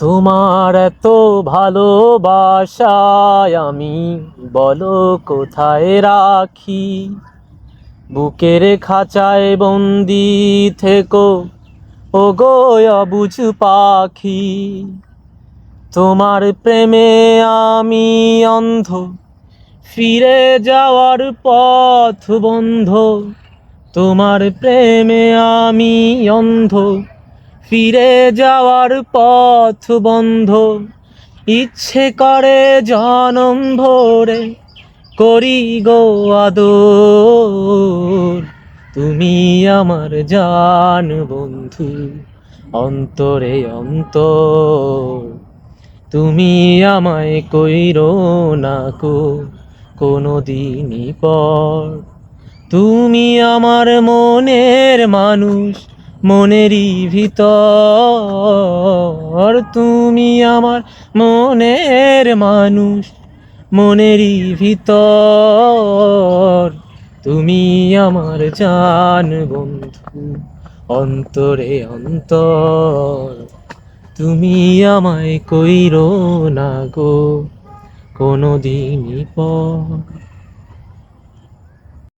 তোমার এত ভালোবাসায় আমি বলো কোথায় রাখি। বুকের খাঁচায় বন্দি থেকো ওগো অবুঝ পাখি। তোমার প্রেমে আমি অন্ধ, ফিরে যাওয়ার পথ বন্ধ। তোমার প্রেমে আমি অন্ধ, ফিরে যাওয়ার পথ বন্ধ। ইচ্ছে করে জনম ভরে করি গো আদর। তুমি আমার জান বন্ধু, অন্তরে অন্তর। তুমি আমায় কইরো না কো কোনো দিনই পর। তুমি আমার মনের মানুষ, মনেরই ভিতর। তুমি আমার মনের মানুষ, মনেরই ভিতর। তুমি আমার জান বন্ধু, অন্তরে অন্তর। তুমি আমায় কইরো না গো কোনো দিনই পর।